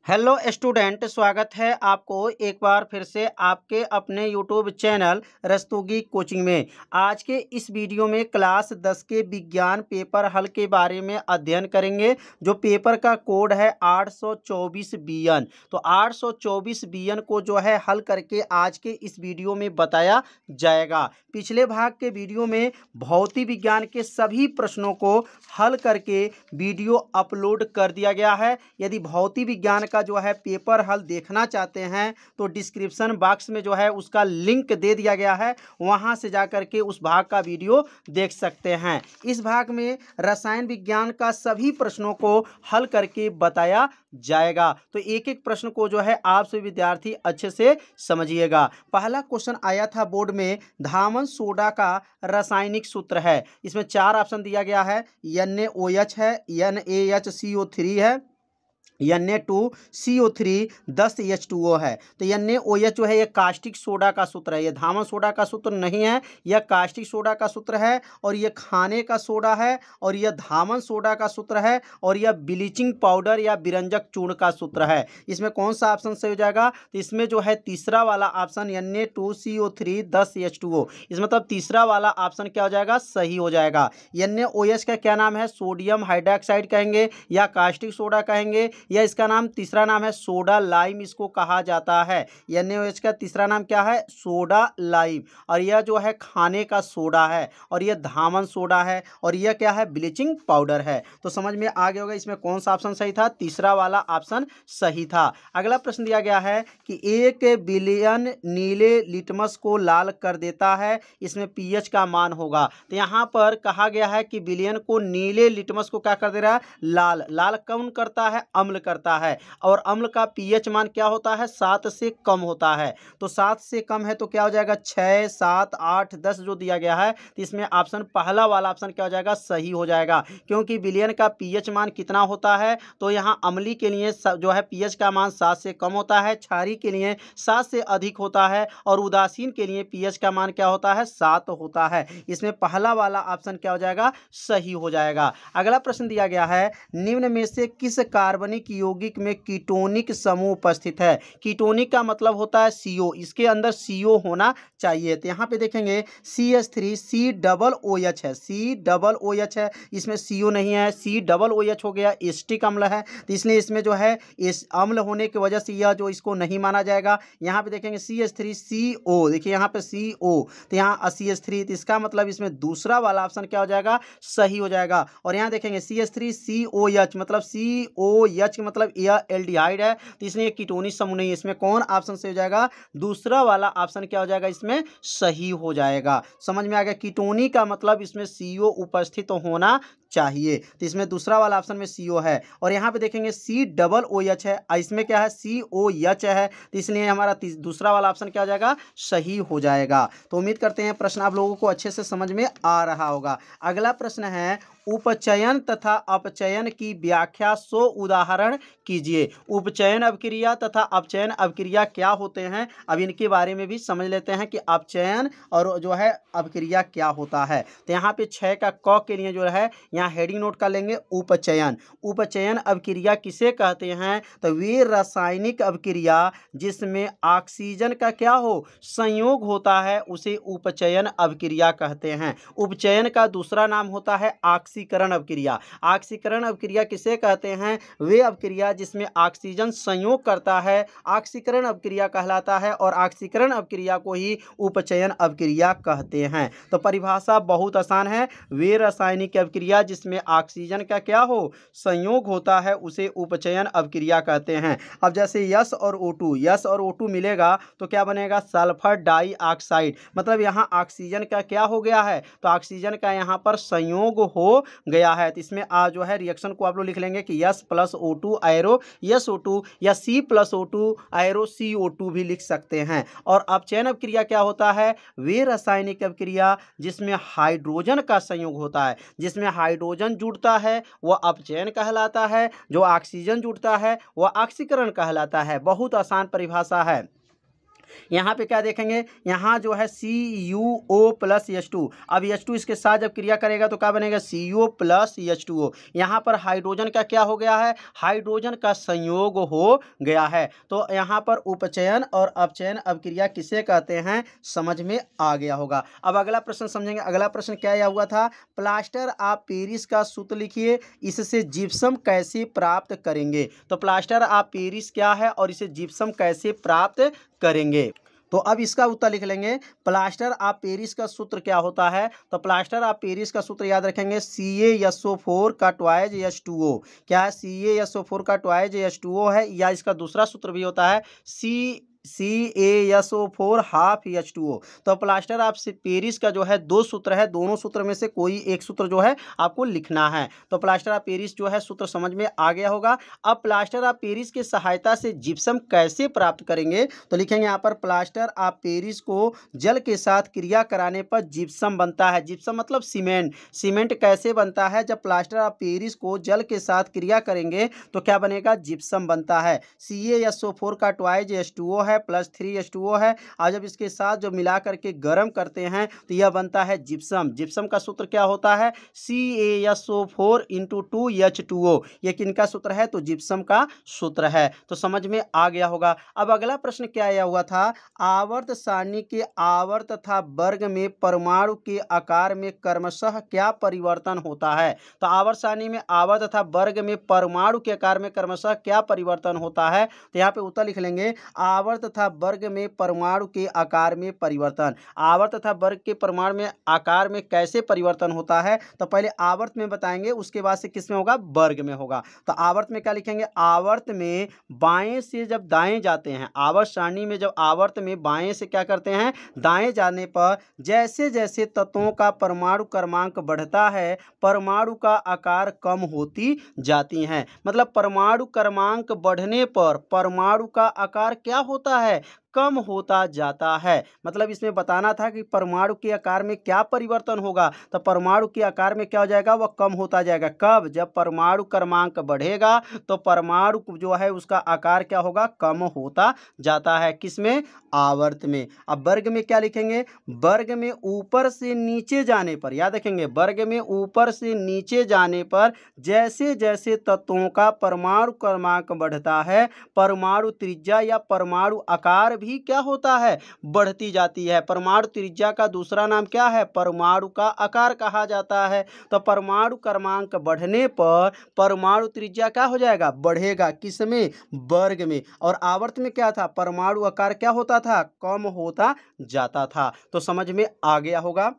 Hello student, स्वागत है आपको एक बार फिर से आपके अपने यूट्यूब चैनल रस्तोगी कोचिंग में। आज के इस वीडियो में क्लास 10 के विज्ञान पेपर हल के बारे में अध्ययन करेंगे। जो पेपर का कोड है 824 बीएन। तो 824 बीएन को जो है हल करके आज के इस वीडियो में बताया जाएगा। पिछले भाग के वीडियो में भौतिक विज्ञान के सभी प्रश्नों को हल करके वीडियो अपलोड कर दिया गया है। यदि भौतिक विज्ञान का जो है पेपर हल देखना चाहते हैं तो डिस्क्रिप्शन बॉक्स में जो है उसका लिंक दे दिया गया है, वहां से जाकर के उस भाग का वीडियो देख सकते हैं। इस भाग में रसायन विज्ञान का सभी प्रश्नों को हल करके बताया जाएगा। तो एक एक प्रश्न को जो है आप सभी विद्यार्थी अच्छे से समझिएगा। पहला क्वेश्चन आया था बोर्ड में, धामन सोडा का रासायनिक सूत्र है। इसमें 4 ऑप्शन दिया गया है। NaOH है, NaHCO3 है, Na2CO3 10H2O है। तो NaOH जो है ये कास्टिक सोडा का सूत्र है, ये धामन सोडा का सूत्र नहीं है, यह कास्टिक सोडा का सूत्र है। और यह खाने का सोडा है, और यह धामन सोडा का सूत्र है, और यह ब्लीचिंग पाउडर या बिरंजक चूर्ण का सूत्र है। इसमें कौन सा ऑप्शन सही हो जाएगा? तो इसमें जो है तीसरा वाला ऑप्शन Na2CO3 10H2O, इसमें मतलब तीसरा वाला ऑप्शन क्या हो जाएगा? सही हो जाएगा। NaOH का क्या नाम है? सोडियम हाइड्रोक्साइड कहेंगे या कास्टिक सोडा कहेंगे, या इसका नाम तीसरा नाम है सोडा लाइम, इसको कहा जाता है। NaOH का तीसरा नाम क्या है? Soda lime. और यह जो है खाने का सोडा है, और यह धामन सोडा है, और यह क्या है? ब्लीचिंग पाउडर है। तो समझ में आ गया होगा इसमें कौन सा ऑप्शन सही था? तीसरा वाला ऑप्शन सही था। अगला प्रश्न दिया गया है कि 1 बिलियन नीले लिटमस को लाल कर देता है, इसमें pH का मान होगा। तो यहाँ पर कहा गया है कि बिलियन को नीले लिटमस को क्या कर दे रहा है? लाल। लाल कौन करता है? अम्ल करता है। और अम्ल का pH मान क्या होता है? 7 से कम होता है। तो 7 से कम है तो क्या हो जाएगा? 6, 7, 8, 10 जो दिया गया है, तो इसमें ऑप्शन पहला वाला ऑप्शन क्या हो जाएगा? सही हो जाएगा। क्योंकि विलयन का pH मान कितना होता है? तो यहाँ अम्ली के लिए जो है pH का मान 7 से कम होता है, क्षारी के लिए 7 से अधिक होता है, और उदासीन के लिए pH का मान क्या होता है? 7 होता है। इसमें पहला वाला ऑप्शन क्या हो जाएगा? सही हो जाएगा। अगला प्रश्न दिया गया है, निम्न में से किस कार्बनिक यौगिक में कीटोनिक समूह उपस्थित है? कीटोनिक का मतलब होता है CO, इसके अंदर CO होना चाहिए। तो यहाँ पे देखेंगे CH3 COOH है, COOH है, इसमें CO नहीं है, COOH हो गया, एसिटिक अम्ल है। तो इसलिए इसमें जो है इस अम्ल होने की वजह से यह जो इसको नहीं माना जाएगा। यहाँ पे देखेंगे CH3CO, देखिए यहाँ पे CO, तो यहाँ CH3, तो इसका मतलब इसमें दूसरा वाला ऑप्शन क्या हो जाएगा? सही हो जाएगा। और यहाँ देखेंगे CH3COH, मतलब COH का मतलब यह एल्डिहाइड है, तो इसलिए कीटोनिक समूह नहीं है। इसमें कौन ऑप्शन सही हो जाएगा? दूसरा वाला ऑप्शन क्या हो जाएगा? इसमें सही हो जाएगा। समझ में आ गया? कीटोनिक का मतलब इसमें CO उपस्थित होना चाहिए। तो इसमें दूसरा वाला ऑप्शन में CO है। और यहाँ पे देखेंगे COOH है, इसमें क्या है? COH है, तो इसलिए हमारा दूसरा वाला ऑप्शन क्या हो जाएगा? सही हो जाएगा। तो उम्मीद करते हैं प्रश्न आप लोगों को अच्छे से समझ में आ रहा होगा। अगला प्रश्न है, उपचयन तथा अपचयन की व्याख्या 100 उदाहरण कीजिए। उपचयन अभिक्रिया तथा अपचयन अभिक्रिया क्या होते हैं, अब इनके बारे में भी समझ लेते हैं कि अपचयन और जो है अभिक्रिया क्या होता है। तो यहाँ पे 6 का क के लिए जो है यहाँ हेडिंग नोट कर लेंगे, उपचयन। उपचयन अभिक्रिया किसे कहते हैं? तो वे रासायनिक अभिक्रिया जिसमें ऑक्सीजन का क्या हो? संयोग होता है, उसे उपचयन अभिक्रिया कहते हैं। उपचयन का दूसरा नाम होता है ऑक्सीकरण अभिक्रिया। ऑक्सीकरण अभिक्रिया किसे कहते हैं? वे अभिक्रिया जिसमें ऑक्सीजन संयोग करता है, ऑक्सीकरण अभिक्रिया कहलाता है, और ऑक्सीकरण अभिक्रिया को ही उपचयन अभिक्रिया कहते हैं। तो परिभाषा बहुत आसान है, वे रासायनिक अभिक्रिया जिसमें ऑक्सीजन का क्या हो? संयोग होता है, उसे उपचयन अभिक्रिया कहते हैं। अब जैसे यस और O2 मिलेगा तो क्या बनेगा? सल्फर डाइऑक्साइड, मतलब यहाँ ऑक्सीजन का क्या हो गया है? तो ऑक्सीजन का यहाँ पर संयोग हो गया है। तो इसमें जो है रिएक्शन को आप लोग लिख लेंगे कि yes plus O2 arrow SO2, या C plus O2 arrow CO2 भी लिख सकते हैं। और अपचयन अभिक्रिया क्या होता है? वे रासायनिक अभिक्रिया जिसमें हाइड्रोजन का संयोग होता है, जिसमें हाइड्रोजन जुड़ता है वह अपचयन कहलाता है, जो ऑक्सीजन जुड़ता है वह ऑक्सीकरण कहलाता है। बहुत आसान परिभाषा है। यहाँ पे क्या देखेंगे, यहाँ जो है CuO प्लस H2, अब H2 इसके साथ जब क्रिया करेगा तो क्या बनेगा, CO प्लस H2O। यहाँ पर हाइड्रोजन का क्या हो गया है, हाइड्रोजन का संयोग हो गया है। तो यहाँ पर उपचयन और अपचयन अभिक्रिया किसे कहते हैं, समझ में आ गया होगा। अब अगला प्रश्न समझेंगे। अगला प्रश्न क्या यह हुआ था, प्लास्टर ऑफ पेरिस का सूत्र लिखिए, इससे जिप्सम कैसे प्राप्त करेंगे। तो प्लास्टर ऑफ पेरिस क्या है और इसे जिप्सम कैसे प्राप्त करेंगे। तो अब इसका उत्तर लिख लेंगे, प्लास्टर ऑफ पेरिस का सूत्र क्या होता है। तो प्लास्टर ऑफ पेरिस का सूत्र याद रखेंगे, CaSO4 का ट्वाइज H2O। क्या है, CaSO4 का ट्वाइज H2O है, या इसका दूसरा सूत्र भी होता है CaSO4 हाफ H2O। तो प्लास्टर ऑफ पेरिस का जो है दो सूत्र है, दोनों सूत्र में से कोई एक सूत्र जो है आपको लिखना है। तो प्लास्टर ऑफ पेरिस जो है सूत्र समझ में आ गया होगा। अब प्लास्टर ऑफ पेरिस की सहायता से जिप्सम कैसे प्राप्त करेंगे, तो लिखेंगे यहाँ पर, प्लास्टर ऑफ पेरिस को जल के साथ क्रिया कराने पर जिप्सम बनता है। जिप्सम मतलब सीमेंट। सीमेंट कैसे बनता है, जब प्लास्टर ऑफ पेरिस को जल के साथ क्रिया करेंगे तो क्या बनेगा, जिप्सम बनता है। CaSO4 का ट्वाइज H2O है प्लस 3H2O है, और जब इसके साथ जो मिला करके गर्म करते हैं तो यह बनता है जिप्सम। जिप्सम का सूत्र क्या होता है, CaSO4 इंटू 2H2O। ये किनका सूत्र है, तो जिप्सम का सूत्र है। तो समझ में आ गया होगा। अब अगला प्रश्न क्या आया हुआ था, आवर्त सारणी के आवर्त तथा वर्ग में परमाणु के आकार में क्रमशः क्या परिवर्तन होता है। तो आवर्त सारणी में आवर्त तथा वर्ग में परमाणु के आकार में क्रमशः क्या परिवर्तन होता है। तो यहाँ पे उत्तर लिख लेंगे, आवर्त तथा वर्ग में परमाणु के आकार में परिवर्तन। आवर्त तथा वर्ग के परमाणु में आकार में कैसे परिवर्तन होता है, तो पहले आवर्त में बताएंगे, उसके बाद से किस में होगा, वर्ग में होगा। तो आवर्त में क्या लिखेंगे, आवर्त में बाएं से जब दाएं जाते हैं, आवर्त सारणी में जब आवर्त में बाएं से क्या करते हैं, दाएं जाने पर जैसे जैसे तत्वों का परमाणु क्रमांक बढ़ता है, परमाणु का आकार कम होती जाती हैं। मतलब परमाणु क्रमांक बढ़ने पर परमाणु का आकार क्या होता है, कम होता जाता है। मतलब इसमें बताना था कि परमाणु के आकार में क्या परिवर्तन होगा, तो परमाणु के आकार में क्या हो जाएगा, वह कम होता जाएगा। कब, जब परमाणु क्रमांक बढ़ेगा तो परमाणु जो है उसका आकार क्या होगा, कम होता जाता है। किसमें, आवर्त में। अब वर्ग में क्या लिखेंगे, वर्ग में ऊपर से नीचे जाने पर, याद रखेंगे, वर्ग में ऊपर से नीचे जाने पर जैसे जैसे तत्वों का परमाणु क्रमांक बढ़ता है, परमाणु त्रिज्या या परमाणु आकार भी क्या होता है, बढ़ती जाती है। परमाणु त्रिज्या का दूसरा नाम क्या है, परमाणु का आकार कहा जाता है। तो परमाणु क्रमांक बढ़ने पर परमाणु त्रिज्या क्या हो जाएगा, बढ़ेगा। किसमें, वर्ग में। और आवर्त में क्या था, परमाणु आकार क्या होता था, कम होता जाता था। तो समझ में आ गया होगा।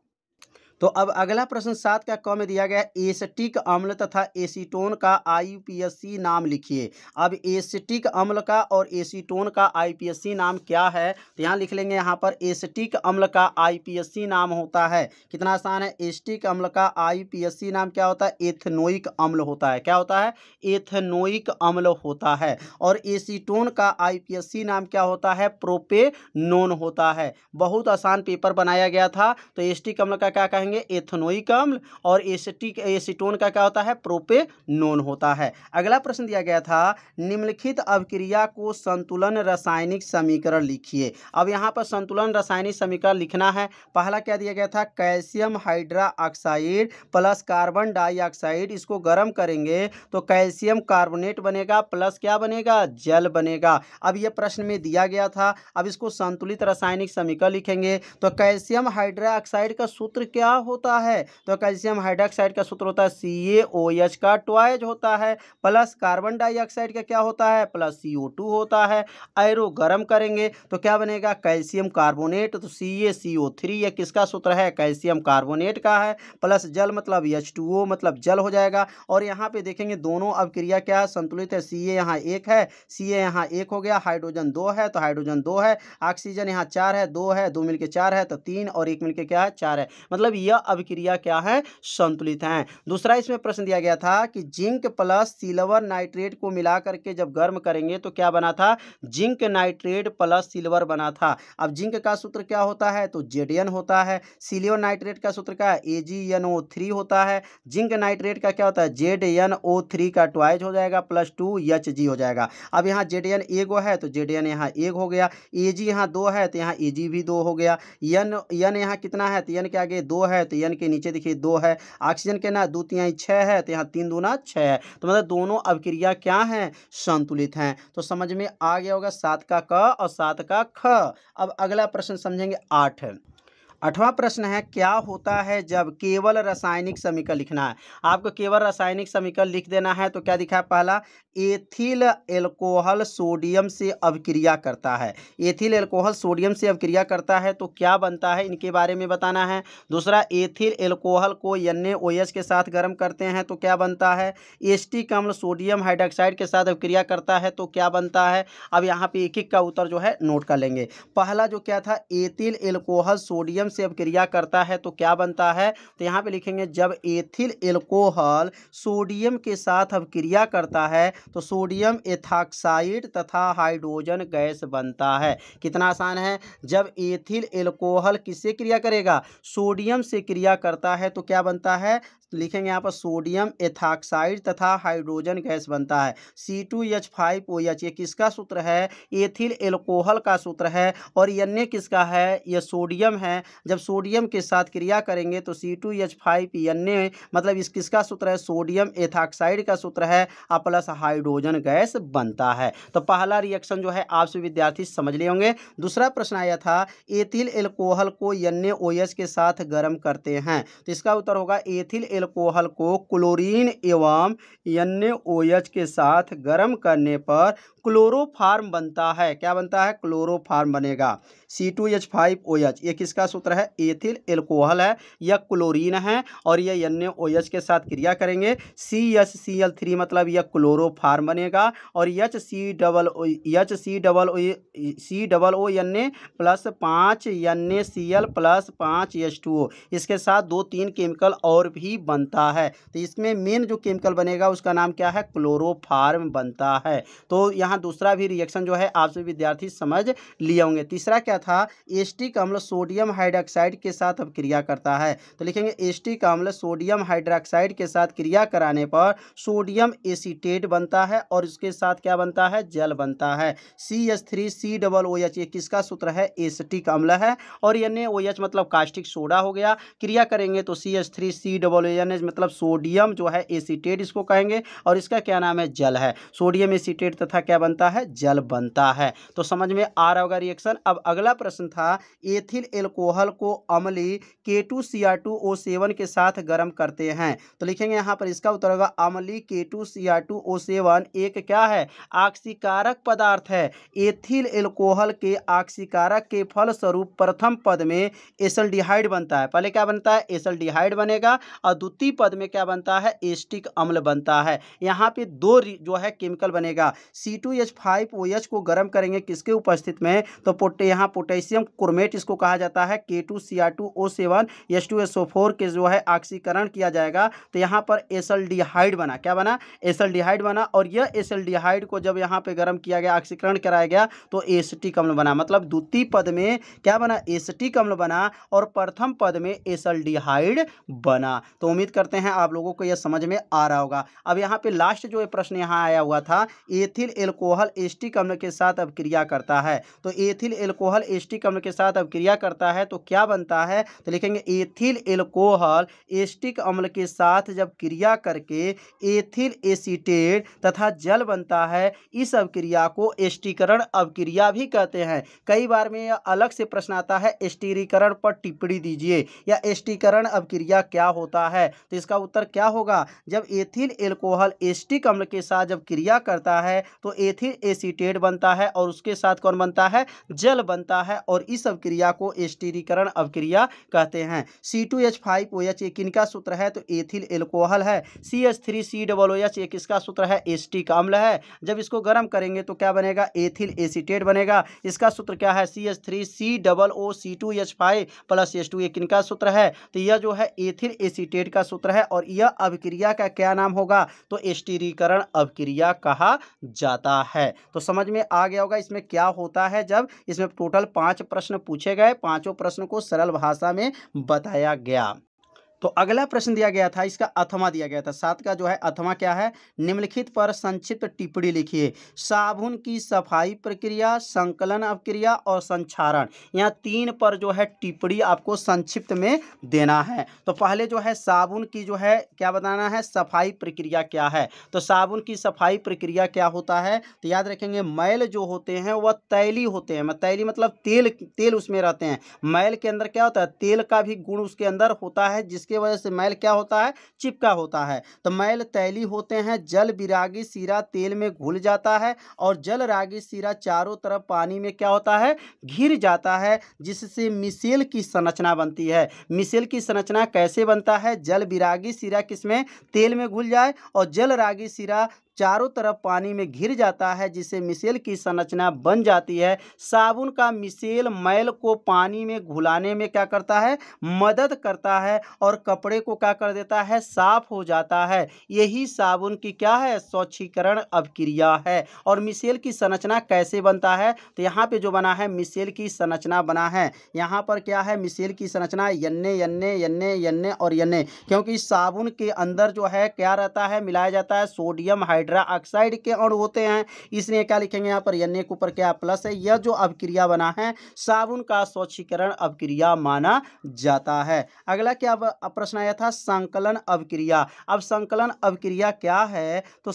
तो अब अगला प्रश्न 7 का क में दिया गया है, एसिटिक अम्ल तथा एसीटोन का IUPAC नाम लिखिए। अब एसिटिक अम्ल का और एसीटोन का IUPAC नाम क्या है, तो यहाँ लिख लेंगे, यहाँ पर एसिटिक अम्ल का IUPAC नाम होता है, कितना आसान है, एसिटिक अम्ल का IUPAC नाम क्या होता है, एथनोइक अम्ल होता है। क्या होता है, एथनोइक अम्ल होता है। और एसीटोन का IUPAC नाम क्या होता है, प्रोपेनोन होता है। बहुत आसान पेपर बनाया गया था। तो एसिटिक अम्ल का क्या कहेंगे, एथनोइक अम्ल, और एसीटोन का क्या होता है, प्रोपेनोन होता है। अगला प्रश्न दिया गया था, निम्नलिखित अभिक्रिया को संतुलन रासायनिक समीकरण लिखिए। अब यहाँ पर संतुलन रासायनिक समीकरण लिखना है। पहला क्या दिया गया था, calcium hydroxide plus carbon dioxide, इसको गर्म करेंगे तो कैल्शियम कार्बोनेट बनेगा प्लस क्या बनेगा, जल बनेगा। अब यह प्रश्न में दिया गया था। अब इसको संतुलित रासायनिक समीकरण लिखेंगे। तो कैल्शियम हाइड्रोक्साइड का सूत्र क्या होता है, तो कैल्शियम हाइड्रोक्साइड का सूत्र होता है CaOH का ट्वाइज होता है, प्लस कार्बन डाइऑक्साइड का क्या होता है, प्लस CO2 होता है। एरो गर्म करेंगे तो क्या बनेगा, कैल्शियम कार्बोनेट, तो CaCO3, ये किसका सूत्र है, कैल्शियम कार्बोनेट का है, प्लस जल मतलब H2O मतलब जल हो जाएगा। और यहाँ पे देखेंगे दोनों अभिक्रिया क्या है, संतुलित है। Ca यहाँ 1 है, Ca यहाँ 1 हो गया, हाइड्रोजन 2 है तो हाइड्रोजन 2 है, ऑक्सीजन यहाँ 4 है, 2 है, 2 मिलके 4 है तो 3, और 1 मिलके क्या है, 4 है। मतलब यह अभिक्रिया क्या है, संतुलित हैं। दूसरा इसमें प्रश्न दिया गया था कि जिंक प्लस सिल्वर नाइट्रेट को मिला करके जब गर्म करेंगे तो क्या बना था, जिंक नाइट्रेट प्लस सिल्वर बना था। अब जिंक का सूत्र क्या होता है, तो Zn होता है। सिल्वर नाइट्रेट का सूत्र क्या है, AgNO3 होता है। जिंक नाइट्रेट का क्या होता है, ZnO3 का ट्वाइज हो जाएगा प्लस 2Hg हो जाएगा। अब यहाँ Zn एगो है तो Zn यहाँ एक हो गया, Ag यहाँ 2 है तो यहाँ Ag भी 2 हो गया। N यहाँ कितना है, तो N के आगे 2 है तो N के नीचे देखिए 2 है। ऑक्सीजन के ना 2 3 6 है तो यहाँ 3 दूना 6 है। तो मतलब दोनों अभिक्रिया क्या हैं, संतुलित हैं। तो समझ में आ गया होगा 7 का क और 7 का ख। अब अगला प्रश्न समझेंगे 8। 8वां प्रश्न है, क्या होता है जब केवल रासायनिक समीकरण लिखना है। आपको केवल रासायनिक समीकरण लिख देना है। तो क्या दिखा है, पहला एथिल एल्कोहल सोडियम से अभिक्रिया करता है। एथिल एल्कोहल सोडियम से अभिक्रिया करता है तो क्या बनता है, इनके बारे में बताना है। दूसरा, एथिल एल्कोहल को NaOH के साथ गर्म करते हैं तो क्या बनता है। एसिटिक अम्ल सोडियम हाइड्रॉक्साइड के साथ अभिक्रिया करता है तो क्या बनता है। अब यहाँ पे एक एक का उत्तर जो है नोट कर लेंगे। पहला जो क्या था, एथिल एल्कोहल सोडियम से अभिक्रिया करता है तो क्या बनता है। तो यहाँ पे लिखेंगे जब एथिल एल्कोहल सोडियम के साथ अभिक्रिया करता है तो सोडियम एथॉक्साइड तथा हाइड्रोजन गैस बनता है। कितना आसान है, जब एथिल एल्कोहल किससे क्रिया करेगा, सोडियम से क्रिया करता है तो क्या बनता है, लिखेंगे यहाँ पर सोडियम एथॉक्साइड तथा हाइड्रोजन गैस बनता है। C2H5OH ये किसका सूत्र है, एथिल एल्कोहल का सूत्र है। और Na किसका है, यह सोडियम है। जब सोडियम के साथ क्रिया करेंगे तो C2H5Na मतलब इस किसका सूत्र है, सोडियम एथॉक्साइड का सूत्र है और प्लस हाइड्रोजन गैस बनता है। तो पहला रिएक्शन जो है आप सभी विद्यार्थी समझ लिए होंगे। दूसरा प्रश्न आया था, एथिल एल्कोहल को NaOH के साथ गर्म करते हैं तो इसका उत्तर होगा एथिल एल्कोहल को क्लोरीन एवं NaOH के साथ गर्म करने पर क्लोरोफार्म बनता है। क्या बनता है, क्लोरोफार्म बनेगा। C2H5OH ये किसका सूत्र है, एथिल एल्कोहल है, यह क्लोरीन है और यह NaOH के साथ क्रिया करेंगे। CHCl3 मतलब यह क्लोरोफार्म बनेगा। और HCOONA plus 5 NaCl plus 5 H2O इसके साथ 2-3 केमिकल और भी बनता है। तो इसमें मेन जो केमिकल बनेगा उसका नाम क्या है, क्लोरोफार्म बनता है। तो यहाँ दूसरा भी रिएक्शन जो है आप सभी विद्यार्थी समझ लिए होंगे। तीसरा क्या था, एसिटिक अम्ल सोडियम हाइड्रॉक्साइड के साथ अब क्रिया करता है तो लिखेंगे एसिटिक अम्ल सोडियम हाइड्रॉक्साइड के साथ क्रिया कराने पर सोडियम एसीटेट बनता है और इसके साथ क्या बनता है, जल बनता है। CH3COOH ये किसका सूत्र है, एसिटिक अम्ल है। और NaOH मतलब कास्टिक सोडा हो गया। क्रिया करेंगे तो CH3COOH मतलब सोडियम जो है एसीटेट इसको कहेंगे और इसका क्या नाम है, जल है। सोडियम एसीटेट तथा क्या बनता है, जल बनता है। तो समझ में आ रहा होगा रिएक्शन। अब अगला प्रश्न था, एथिल एल्कोहल को अम्लीय K2Cr2O7 के साथ गर्म करते हैं तो लिखेंगे यहाँ पर इसका उत्तर होगा अम्लीय K2Cr2O7 एक क्या है, ऑक्सीकारक पदार्थ है। एथिल एल्कोहल के ऑक्सीकारक के फलस्वरूप प्रथम पद में एसल्डिहाइड बनता है। पहले क्या बनता है, एसल्डिहाइड बनेगा और द्वितीय पद में क्या बनता है, एसिटिक अम्ल बनता है। यहाँ पे दो जो है केमिकल बनेगा। C2H5OH को गर्म करेंगे किसके उपस्थित में, तो यहाँ पोटेशियम क्रोमेट इसको कहा जाता है। K2Cr2O7 H2SO4 के जो है ऑक्सीकरण किया जाएगा तो यहाँ पर एसल्डिहाइड बना। क्या बना, एसल्डिहाइड बना। और यह एसल्डिहाइड को जब यहाँ पे गर्म किया गया, ऑक्सीकरण कराया गया तो एसिटिक अम्ल बना। मतलब द्वितीय पद में क्या बना, एसिटिक अम्ल बना और प्रथम पद में एसल्डिहाइड बना। तो उम्मीद करते हैं आप लोगों को यह समझ में आ रहा होगा। अब यहाँ पे लास्ट जो प्रश्न यहाँ आया हुआ था, एथिल एल्कोहल एसिटिक अम्ल के साथ अब क्रिया करता है तो एथिल एल्कोहल एसिटिक अम्ल के साथ अब क्रिया करता है तो क्या बनता है, तो लिखेंगे एथिल एल्कोहल एसिटिक अम्ल के साथ जब क्रिया करके एथिल एसीटेट तथा जल बनता है, इस अभिक्रिया को एस्टीकरण अभिक्रिया भी कहते हैं। कई बार में यह अलग से प्रश्न आता है, एस्टीरीकरण पर टिप्पणी दीजिए या एस्टीकरण अभिक्रिया क्या होता है। तो इसका उत्तर क्या होगा, जब एथिल एल्कोहल एसिटिक अम्ल के साथ जब क्रिया करता है तो एथिल एसीटेट बनता है और उसके साथ कौन बनता है, जल बनता जाता है और इस अवक्रिया को एस्टिरीकरण अवक्रिया कहते हैं। C2H5OH ये किनका सूत्र है? तो एथिल एल्कोहल है। CH3COOH ये किसका सूत्र है? एस्टिक अम्ल है। जब इसको गर्म करेंगे तो क्या बनेगा? एथिल एसीटेट बनेगा। इसका सूत्र क्या है? CH3COOC2H5 प्लस H2 ये किनका सूत्र है? तो यह जो है एथिल एसीटेट का सूत्र है और यह अभिक्रिया का क्या नाम होगा? तो एस्टिरीकरण अभिक्रिया कहा जाता है। तो समझ में आ गया होगा इसमें क्या होता है। जब इसमें टोटल 5 प्रश्न पूछे गए, पांचों प्रश्न को सरल भाषा में बताया गया। तो अगला प्रश्न दिया गया था, इसका अथवा दिया गया था। 7 का जो है अथवा क्या है? निम्नलिखित पर संक्षिप्त टिप्पणी लिखिए। साबुन की सफाई प्रक्रिया, संकलन अवक्रिया और संक्षारण, यहाँ 3 पर जो है टिप्पणी आपको संक्षिप्त में देना है। तो पहले जो है साबुन की जो है क्या बताना है? सफाई प्रक्रिया क्या है? तो साबुन की सफाई प्रक्रिया क्या होता है? तो याद रखेंगे मैल जो होते हैं वह तैली होते हैं। तैली मतलब तेल उसमें रहते हैं। मैल के अंदर क्या होता है? तेल का भी गुण उसके अंदर होता है, जिसकी वजह से मैल क्या होता है? चिपका होता है। तो मैल तैली होते हैं। जल विरागी सीरा तेल में घुल जाता है और जल रागी सीरा चारों तरफ पानी में क्या होता है? घिर जाता है, जिससे मिसेल की संरचना बनती है। मिसेल की संरचना कैसे बनता है? जल विरागी सीरा किसमें? तेल में घुल जाए और जल रागी सीरा चारों तरफ पानी में घिर जाता है, जिससे मिसेल की संरचना बन जाती है। साबुन का मिसेल मैल को पानी में घुलाने में क्या करता है? मदद करता है और कपड़े को क्या कर देता है? साफ हो जाता है। यही साबुन की क्या है? स्वच्छीकरण अभिक्रिया है। और मिसेल की संरचना कैसे बनता है? तो यहाँ पे जो बना है मिसेल की संरचना बना है। यहाँ पर क्या है? मिसेल की संरचना यन्ने और यन्ने, क्योंकि इस साबुन के अंदर जो है क्या रहता है? मिलाया जाता है सोडियम हाइड्रोक्साइड के अणु होते हैं, इसलिए क्या लिखेंगे यहाँ पर? यन्ने के ऊपर क्या प्लस है। यह जो अभिक्रिया बना है साबुन का स्वच्छीकरण अभिक्रिया माना जाता है। अगला क्या प्रश्न आया था? संकलन अभिक्रिया। अब संकलन अभिक्रिया क्या है? तो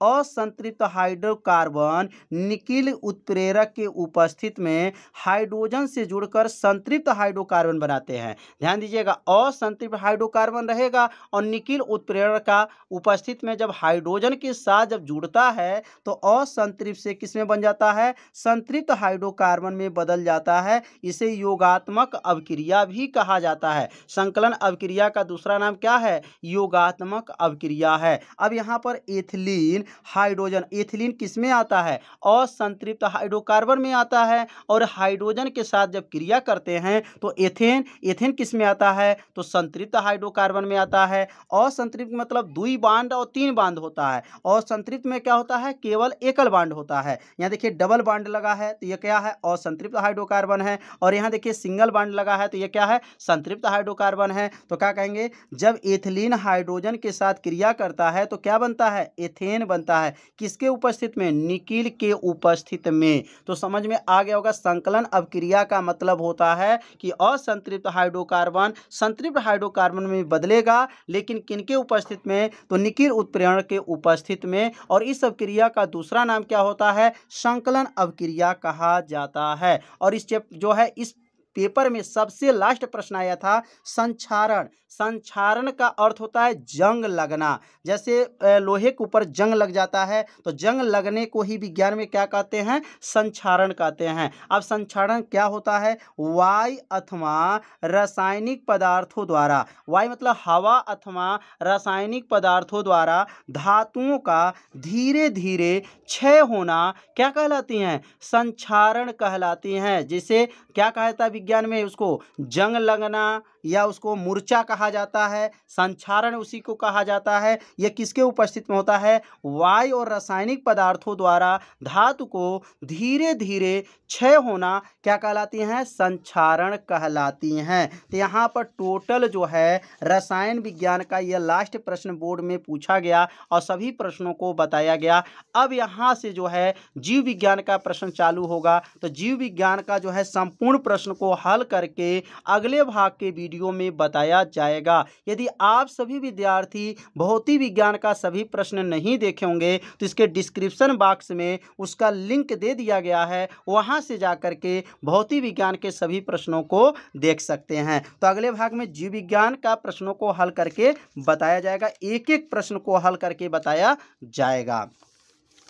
असंतृप्त हाइड्रोकार्बन निकिल उत्प्रेरक के उपस्थित में हाइड्रोजन से जुड़कर संतृप्त हाइड्रोकार्बन बनाते हैं। ध्यान दीजिएगा, असंतृप्त हाइड्रोकार्बन रहेगा और निकिल उत्प्रेरक का उपस्थित में जब हाइड्रोजन के साथ जब जुड़ता है तो असंतृप्त से किसमें बन जाता है? संतृप्त हाइड्रोकार्बन में बदल जाता है। इसे योगात्मक अभिक्रिया भी कहा जाता है। संकलन अभिक्रिया का दूसरा नाम क्या है? योगात्मक अभिक्रिया है। अब यहाँ पर एथिलीन हाइड्रोजन, एथिलीन किसमें आता है? असंतृप्त हाइड्रोकार्बन में आता है और हाइड्रोजन के साथ जब क्रिया करते हैं तो एथेन किसमें आता है? तो संतृप्त हाइड्रोकार्बन में आता है। असंतृप्त मतलब 2 बांड और 3 बांड होता है और संतृप्त में क्या होता है? केवल एकल बांड होता है। यहाँ देखिए डबल बांड लगा है तो यह क्या है? असंतृप्त हाइड्रोकार्बन है। और यहाँ देखिए सिंगल बांड लगा है तो यह क्या है? संतृप्त हाइड्रोकार्बन है। तो क्या कहेंगे? जब एथिलीन हाइड्रोजन के साथ क्रिया करता है तो क्या बनता है? एथेन बनता है। किसके उपस्थित में? निकिल के उपस्थित में। तो समझ में आ गया होगा, संकलन अभिक्रिया का मतलब होता है कि असंतृप्त हाइड्रोकार्बन संतृप्त हाइड्रोकार्बन में बदलेगा, लेकिन किनके उपस्थित में? तो निकिल उत्प्रेरण के उपस्थित में। और इस अभिक्रिया का दूसरा नाम क्या होता है? संकलन अभिक्रिया कहा जाता है। और इस जो है इस पेपर में सबसे लास्ट प्रश्न आया था संक्षारण। संक्षारण का अर्थ होता है जंग लगना। जैसे लोहे के ऊपर जंग लग जाता है तो जंग लगने को ही विज्ञान में क्या कहते हैं? संक्षारण कहते हैं। अब संक्षारण क्या होता है? वायु अथवा रासायनिक पदार्थों द्वारा, वायु मतलब हवा अथवा रासायनिक पदार्थों द्वारा धातुओं का धीरे धीरे क्षय होना क्या कहलाती हैं? संक्षारण कहलाती हैं। जिसे क्या कहता है विज्ञान में? उसको जंग लगना या उसको मूर्छा कहा जाता है। संक्षारण उसी को कहा जाता है। यह किसके उपस्थित में होता है? वायु और रासायनिक पदार्थों द्वारा धातु को धीरे धीरे क्षय होना क्या कहलाती हैं? संक्षारण कहलाती हैं। तो यहाँ पर टोटल जो है रसायन विज्ञान का यह लास्ट प्रश्न बोर्ड में पूछा गया और सभी प्रश्नों को बताया गया। अब यहाँ से जो है जीव विज्ञान का प्रश्न चालू होगा। तो जीव विज्ञान का जो है संपूर्ण प्रश्न को हल करके अगले भाग के वीडियो में बताया जाएगा। यदि आप सभी विद्यार्थी भौतिक विज्ञान का सभी प्रश्न नहीं देखे होंगे तो इसके डिस्क्रिप्शन बॉक्स में उसका लिंक दे दिया गया है, वहां से जाकर के भौतिक विज्ञान के सभी प्रश्नों को देख सकते हैं। तो अगले भाग में जीव विज्ञान का प्रश्नों को हल करके बताया जाएगा, एक एक प्रश्न को हल करके बताया जाएगा।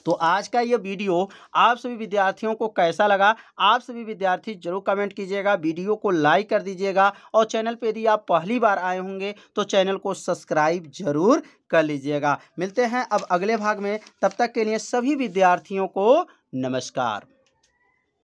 तो आज का ये वीडियो आप सभी विद्यार्थियों को कैसा लगा, आप सभी विद्यार्थी जरूर कमेंट कीजिएगा, वीडियो को लाइक कर दीजिएगा और चैनल पे यदि आप पहली बार आए होंगे तो चैनल को सब्सक्राइब जरूर कर लीजिएगा। मिलते हैं अब अगले भाग में, तब तक के लिए सभी विद्यार्थियों को नमस्कार।